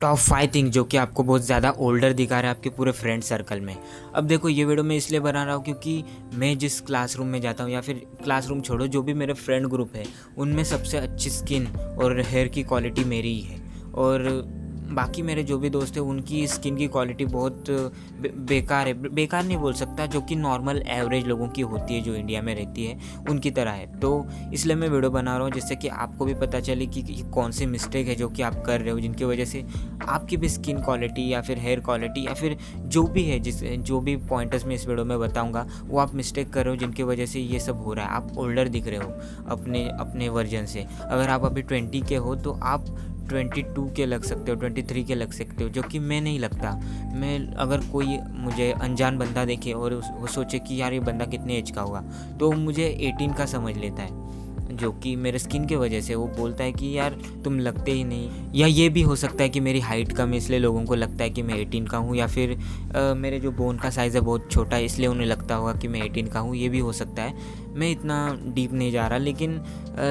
Top 5 thing जो कि आपको बहुत ज़्यादा ओल्डर दिखा रहा है आपके पूरे फ्रेंड सर्कल में। अब देखो ये वीडियो मैं इसलिए बना रहा हूँ क्योंकि मैं जिस क्लासरूम में जाता हूँ या फिर क्लासरूम छोड़ो, जो भी मेरे फ्रेंड ग्रुप है उनमें सबसे अच्छी स्किन और हेयर की क्वालिटी मेरी ही है। और बाकी मेरे जो भी दोस्त हैं उनकी स्किन की क्वालिटी बहुत बेकार है। बेकार नहीं बोल सकता, जो कि नॉर्मल एवरेज लोगों की होती है जो इंडिया में रहती है उनकी तरह है। तो इसलिए मैं वीडियो बना रहा हूँ जिससे कि आपको भी पता चले कि कौन सी मिस्टेक है जो कि आप कर रहे हो, जिनकी वजह से आपकी भी स्किन क्वालिटी या फिर हेयर क्वालिटी या फिर जो भी है, जो भी पॉइंटर्स मैं इस वीडियो में बताऊंगा वो आप मिस्टेक कर रहे हो, जिनकी वजह से ये सब हो रहा है। आप ओल्डर दिख रहे हो अपने अपने वर्जन से। अगर आप अभी 20 के हो तो आप 22 के लग सकते हो, 23 के लग सकते हो, जो कि मैं नहीं लगता। मैं अगर कोई मुझे अनजान बंदा देखे और वो सोचे कि यार ये बंदा कितने एज का होगा, तो मुझे 18 का समझ लेता है, जो कि मेरे स्किन के वजह से वो बोलता है कि यार तुम लगते ही नहीं। या ये भी हो सकता है कि मेरी हाइट कम है इसलिए लोगों को लगता है कि मैं 18 का हूँ, या फिर मेरे जो बोन का साइज़ है बहुत छोटा है इसलिए उन्हें लगता होगा कि मैं 18 का हूँ। ये भी हो सकता है। मैं इतना डीप नहीं जा रहा, लेकिन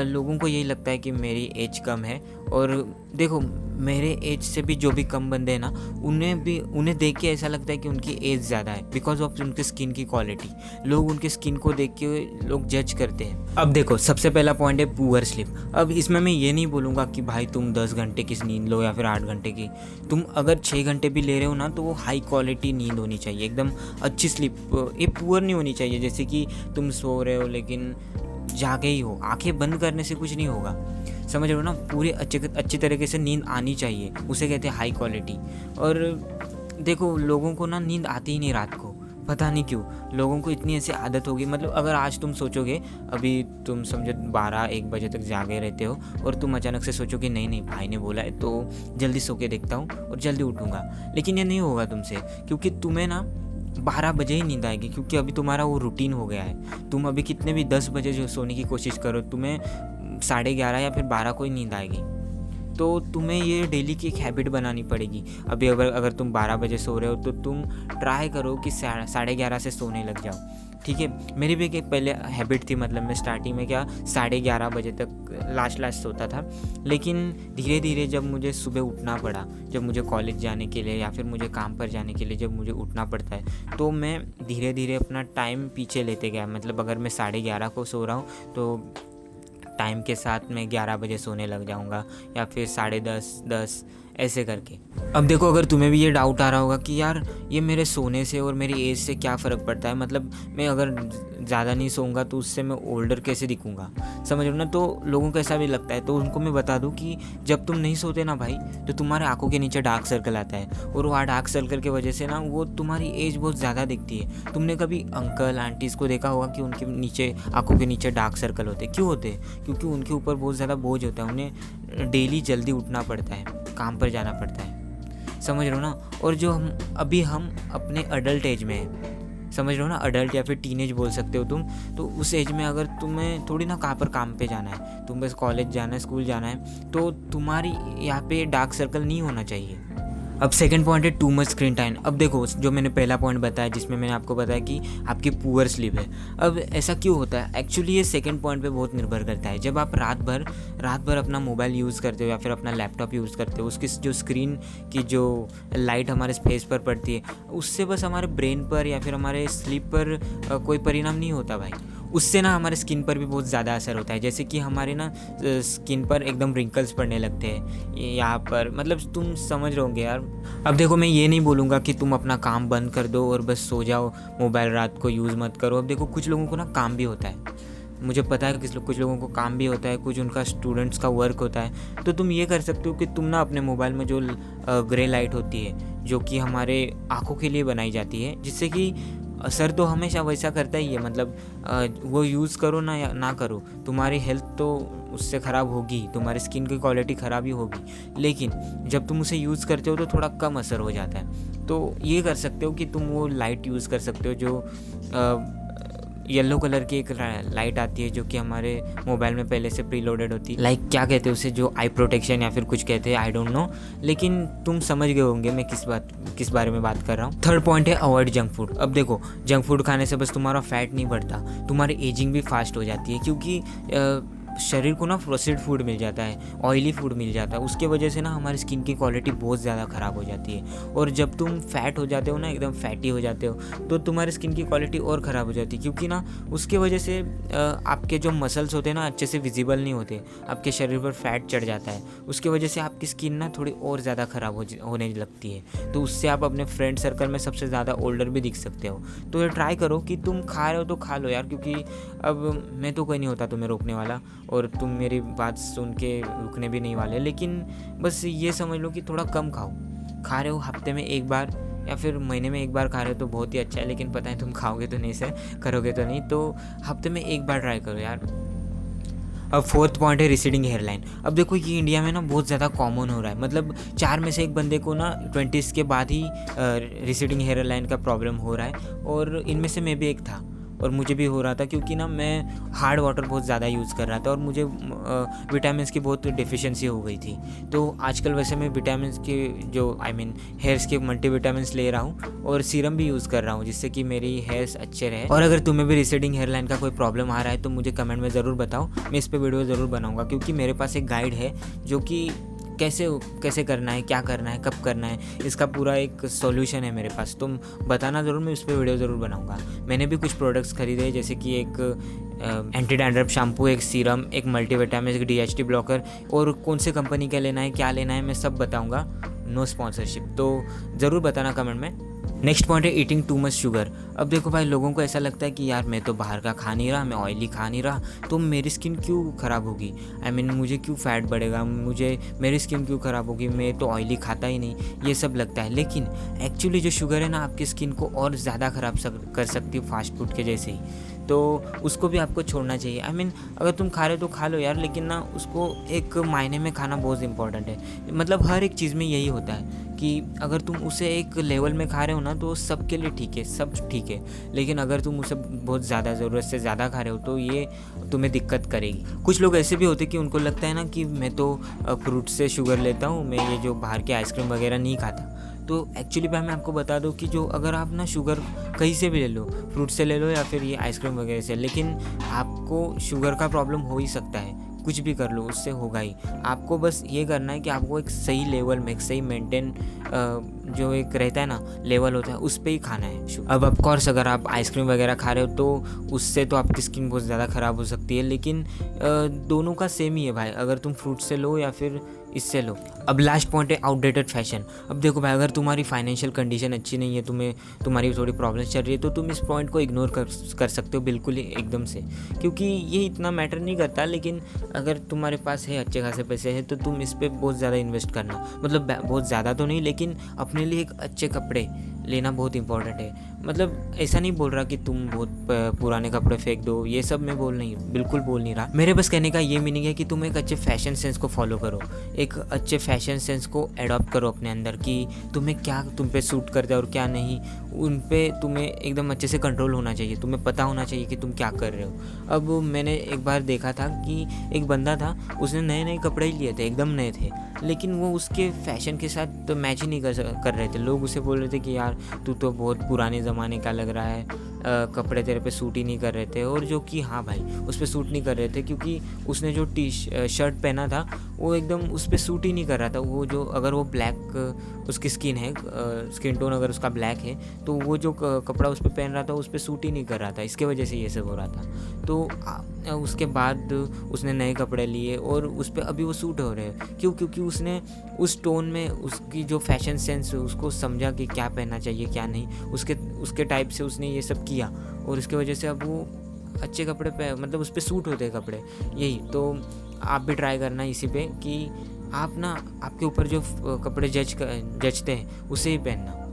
लोगों को यही लगता है कि मेरी एज कम है। और देखो मेरे एज से भी जो भी कम बंदे हैं ना, उन्हें देख के ऐसा लगता है कि उनकी एज ज़्यादा है बिकॉज ऑफ उनकी स्किन की क्वालिटी। लोग उनकी स्किन को देख के लोग जज करते हैं। अब देखो सबसे पहला पॉइंट है पुअर स्लीप। अब इसमें मैं ये नहीं बोलूँगा कि भाई तुम 10 घंटे की नींद लो या फिर 8 घंटे की। तुम अगर 6 घंटे भी ले रहे हो ना तो वो हाई क्वालिटी नींद होनी चाहिए, एकदम अच्छी स्लीप। ये पुअर नहीं होनी चाहिए जैसे कि तुम सो रहे हो लेकिन जागे ही हो। आंखें बंद करने से कुछ नहीं होगा, समझ रहे हो ना। पूरी अच्छी तरीके से नींद आनी चाहिए, उसे कहते हैं हाई क्वालिटी। और देखो लोगों को ना नींद आती ही नहीं रात को, पता नहीं क्यों। लोगों को इतनी ऐसी आदत होगी, मतलब अगर आज तुम सोचोगे, अभी तुम समझो 12-1 बजे तक जागे रहते हो और तुम अचानक से सोचोगे नहीं नहीं भाई ने बोला है तो जल्दी सो के देखता हूँ और जल्दी उठूँगा, लेकिन ये नहीं होगा तुमसे, क्योंकि तुम्हें ना 12 बजे ही नींद आएगी, क्योंकि अभी तुम्हारा वो रूटीन हो गया है। तुम अभी कितने भी 10 बजे जो सोने की कोशिश करो, तुम्हें 11:30 या फिर 12 को ही नींद आएगी। तो तुम्हें ये डेली की एक हैबिट बनानी पड़ेगी। अभी अगर तुम 12 बजे सो रहे हो तो तुम ट्राई करो कि 11:30 से सोने लग जाओ, ठीक है। मेरी भी एक पहले हैबिट थी, मतलब मैं स्टार्टिंग में क्या 11:30 बजे तक लास्ट सोता था। लेकिन धीरे धीरे जब मुझे सुबह उठना पड़ा, जब मुझे कॉलेज जाने के लिए या फिर मुझे काम पर जाने के लिए जब मुझे उठना पड़ता है, तो मैं धीरे धीरे अपना टाइम पीछे लेते गया। मतलब अगर मैं 11:30 को सो रहा हूँ तो टाइम के साथ मैं 11 बजे सोने लग जाऊंगा, या फिर 10:30, 10 ऐसे करके। अब देखो अगर तुम्हें भी ये डाउट आ रहा होगा कि यार ये मेरे सोने से और मेरी एज से क्या फ़र्क पड़ता है, मतलब मैं अगर ज़्यादा नहीं सोऊंगा तो उससे मैं ओल्डर कैसे दिखूंगा, समझ लो ना। तो लोगों को ऐसा भी लगता है, तो उनको मैं बता दूं कि जब तुम नहीं सोते ना भाई, तो तुम्हारे आंखों के नीचे डार्क सर्कल आता है, और वो डार्क सर्कल की वजह से ना वो तुम्हारी एज बहुत ज़्यादा दिखती है। तुमने कभी अंकल आंटीज़ को देखा होगा कि उनके नीचे आंखों के नीचे डार्क सर्कल होते हैं। क्यों होते हैं? क्योंकि उनके ऊपर बहुत ज़्यादा बोझ होता है, उन्हें डेली जल्दी उठना पड़ता है, काम पर जाना पड़ता है, समझ रहे हो ना। और जो हम अपने अडल्ट एज में हैं, समझ रहे हो ना, अडल्ट या फिर टीनेज बोल सकते हो तुम, तो उस एज में अगर तुम्हें थोड़ी ना कहाँ पर काम पे जाना है, तुम बस कॉलेज जाना है, स्कूल जाना है, तो तुम्हारी यहाँ पे डार्क सर्कल नहीं होना चाहिए। अब सेकंड पॉइंट है टू मच स्क्रीन टाइम। अब देखो जो मैंने पहला पॉइंट बताया जिसमें मैंने आपको बताया कि आपकी पुअर स्लीप है, अब ऐसा क्यों होता है एक्चुअली ये सेकंड पॉइंट पे बहुत निर्भर करता है। जब आप रात भर अपना मोबाइल यूज़ करते हो या फिर अपना लैपटॉप यूज़ करते हो, उसकी जो स्क्रीन की जो लाइट हमारे फेस पर पड़ती है, उससे बस हमारे ब्रेन पर या फिर हमारे स्लीप पर कोई परिणाम नहीं होता भाई। उससे ना हमारे स्किन पर भी बहुत ज़्यादा असर होता है, जैसे कि हमारे ना स्किन पर एकदम रिंकल्स पड़ने लगते हैं यहाँ पर, मतलब तुम समझ रहे होंगे यार। अब देखो मैं ये नहीं बोलूँगा कि तुम अपना काम बंद कर दो और बस सो जाओ, मोबाइल रात को यूज़ मत करो। अब देखो कुछ लोगों को ना काम भी होता है, मुझे पता है कि कुछ लोगों को काम भी होता है, कुछ उनका स्टूडेंट्स का वर्क होता है। तो तुम ये कर सकते हो कि तुम ना अपने मोबाइल में जो ग्रे लाइट होती है जो कि हमारे आँखों के लिए बनाई जाती है, जिससे कि असर तो हमेशा वैसा करता ही है, मतलब वो यूज़ करो ना या ना करो, तुम्हारी हेल्थ तो उससे ख़राब होगी, तुम्हारी स्किन की क्वालिटी ख़राब ही होगी। लेकिन जब तुम उसे यूज़ करते हो तो थोड़ा कम असर हो जाता है। तो ये कर सकते हो कि तुम वो लाइट यूज़ कर सकते हो जो येलो कलर की एक लाइट आती है जो कि हमारे मोबाइल में पहले से प्री लोडेड होती है। लाइक क्या कहते हैं उसे, जो आई प्रोटेक्शन या फिर कुछ कहते हैं, आई डोंट नो, लेकिन तुम समझ गए होंगे मैं किस बारे में बात कर रहा हूँ। थर्ड पॉइंट है अवॉइड जंक फूड। अब देखो जंक फूड खाने से बस तुम्हारा फैट नहीं बढ़ता, तुम्हारी एजिंग भी फास्ट हो जाती है, क्योंकि शरीर को ना प्रोसेस्ड फूड मिल जाता है, ऑयली फूड मिल जाता है, उसके वजह से ना हमारी स्किन की क्वालिटी बहुत ज़्यादा ख़राब हो जाती है। और जब तुम फैट हो जाते हो ना, एकदम फैटी हो जाते हो, तो तुम्हारी स्किन की क्वालिटी और ख़राब हो जाती है, क्योंकि ना उसके वजह से आपके जो मसल्स होते हैं ना अच्छे से विजिबल नहीं होते, आपके शरीर पर फैट चढ़ जाता है, उसकी वजह से आपकी स्किन ना थोड़ी और ज़्यादा ख़राब होने लगती है। तो उससे आप अपने फ्रेंड सर्कल में सबसे ज़्यादा ओल्डर भी दिख सकते हो। तो ये ट्राई करो कि तुम खा रहे हो तो खा लो यार, क्योंकि अब मैं तो कोई नहीं होता तुम्हें रोकने वाला, और तुम मेरी बात सुन के रुकने भी नहीं वाले, लेकिन बस ये समझ लो कि थोड़ा कम खाओ। खा रहे हो हफ्ते में एक बार या फिर महीने में एक बार खा रहे हो तो बहुत ही अच्छा है, लेकिन पता है तुम खाओगे तो नहीं, से करोगे तो नहीं, तो हफ्ते में एक बार ट्राई करो यार। अब फोर्थ पॉइंट है रिसीडिंग हेयरलाइन। अब देखो ये इंडिया में ना बहुत ज़्यादा कॉमन हो रहा है, मतलब 4 में से एक बंदे को ना 20s के बाद ही रिसीडिंग हेयरलाइन का प्रॉब्लम हो रहा है, और इनमें से मैं भी एक था, और मुझे भी हो रहा था, क्योंकि ना मैं हार्ड वाटर बहुत ज़्यादा यूज़ कर रहा था और मुझे विटामिन्स की बहुत डिफिशिएंसी हो गई थी। तो आजकल वैसे मैं विटामिन्स के जो हेयर्स के मल्टीविटामिन्स ले रहा हूँ और सीरम भी यूज़ कर रहा हूँ, जिससे कि मेरी हेयर्स अच्छे रहे। और अगर तुम्हें भी रिसीडिंग हेयरलाइन का कोई प्रॉब्लम आ रहा है तो मुझे कमेंट में ज़रूर बताओ, मैं इस पर वीडियो ज़रूर बनाऊँगा, क्योंकि मेरे पास एक गाइड है जो कि कैसे करना है, क्या करना है, कब करना है, इसका पूरा एक सॉल्यूशन है मेरे पास। तुम बताना ज़रूर, मैं उस पर वीडियो ज़रूर बनाऊंगा। मैंने भी कुछ प्रोडक्ट्स खरीदे, जैसे कि एक एंटी डैंड्रफ शैम्पू, एक सीरम, एक मल्टीविटामिन, एक DHT ब्लॉकर, और कौन से कंपनी का लेना है, क्या लेना है, मैं सब बताऊँगा। नो स्पॉन्सरशिप, तो ज़रूर बताना कमेंट में। नेक्स्ट पॉइंट है ईटिंग टू मच शुगर। अब देखो भाई, लोगों को ऐसा लगता है कि यार मैं तो बाहर का खा नहीं रहा, मैं ऑयली खा नहीं रहा, तो मेरी स्किन क्यों ख़राब होगी, मुझे क्यों फैट बढ़ेगा, मेरी स्किन क्यों ख़राब होगी, मैं तो ऑयली खाता ही नहीं, ये सब लगता है। लेकिन एक्चुअली जो शुगर है ना आपकी स्किन को और ज़्यादा ख़राब कर सकती है फास्ट फूड के जैसे ही, तो उसको भी आपको छोड़ना चाहिए। अगर तुम खा रहे हो तो खा लो यार, लेकिन ना उसको एक मायने में खाना बहुत इंपॉर्टेंट है। मतलब हर एक चीज़ में यही होता है कि अगर तुम उसे एक लेवल में खा रहे हो ना तो सबके लिए ठीक है, सब ठीक है, लेकिन अगर तुम उसे बहुत ज़्यादा ज़रूरत से ज़्यादा खा रहे हो तो ये तुम्हें दिक्कत करेगी। कुछ लोग ऐसे भी होते हैं कि उनको लगता है ना कि मैं तो फ्रूट से शुगर लेता हूँ, मैं ये जो बाहर के आइसक्रीम वगैरह नहीं खाता। तो एक्चुअली भाई मैं आपको बता दूं कि जो अगर आप ना शुगर कहीं से भी ले लो, फ्रूट से ले लो या फिर ये आइसक्रीम वगैरह से, लेकिन आपको शुगर का प्रॉब्लम हो ही सकता है, कुछ भी कर लो उससे होगा ही। आपको बस ये करना है कि आपको एक सही लेवल में, एक सही मेंटेन जो एक रहता है ना लेवल होता है, उस पर ही खाना है। अब ऑफकोर्स अगर आप आइसक्रीम वगैरह खा रहे हो तो उससे तो आपकी स्किन बहुत ज़्यादा ख़राब हो सकती है, लेकिन दोनों का सेम ही है भाई, अगर तुम फ्रूट से लो या फिर इससे लो। अब लास्ट पॉइंट है आउटडेटेड फैशन। अब देखो भाई, अगर तुम्हारी फाइनेंशियल कंडीशन अच्छी नहीं है, तुम्हारी थोड़ी प्रॉब्लम्स चल रही है, तो तुम इस पॉइंट को इग्नोर कर सकते हो बिल्कुल ही एकदम से, क्योंकि ये इतना मैटर नहीं करता। लेकिन अगर तुम्हारे पास है अच्छे खासे पैसे हैं तो तुम इस पर बहुत ज़्यादा इन्वेस्ट करना, मतलब बहुत ज़्यादा तो नहीं, लेकिन अपने लिए एक अच्छे कपड़े लेना बहुत इंपॉर्टेंट है। मतलब ऐसा नहीं बोल रहा कि तुम बहुत पुराने कपड़े फेंक दो, ये सब मैं बिल्कुल बोल नहीं रहा। मेरे बस कहने का ये मीनिंग है कि तुम एक अच्छे फैशन सेंस को फॉलो करो, एक अच्छे फैशन सेंस को एडॉप्ट करो अपने अंदर, कि तुम्हें क्या तुम पे सूट करता है और क्या नहीं, उन पे तुम्हें एकदम अच्छे से कंट्रोल होना चाहिए, तुम्हें पता होना चाहिए कि तुम क्या कर रहे हो। अब मैंने एक बार देखा था कि एक बंदा था, उसने नए कपड़े ही लिए थे, एकदम नए थे, लेकिन वो उसके फैशन के साथ तो मैच ही नहीं कर रहे थे। लोग उसे बोल रहे थे कि यार तू तो बहुत पुराने ज़माने का लग रहा है, कपड़े तेरे पे सूट ही नहीं कर रहे थे, और जो कि हाँ भाई उस पर सूट नहीं कर रहे थे, क्योंकि उसने जो शर्ट पहना था वो एकदम उस पर सूट ही नहीं कर रहा था। वो जो अगर वो ब्लैक उसकी स्किन है, स्किन टोन अगर उसका ब्लैक है, तो वो जो कपड़ा उस पर पहन रहा था उस पर सूट ही नहीं कर रहा था, इसके वजह से ये सब हो रहा था। तो उसके बाद उसने नए कपड़े लिए और उस पर अभी वो सूट हो रहे हैं। क्योंकि उसने उस टोन में उसकी जो फैशन सेंस है उसको समझा कि क्या पहनना चाहिए क्या नहीं, उसके टाइप से उसने ये सब किया, और इसके वजह से अब वो अच्छे कपड़े पे, मतलब उस पर सूट होते हैं कपड़े। यही तो आप भी ट्राई करना इसी पे कि आप ना आपके ऊपर जो कपड़े जचते हैं उसे ही पहनना।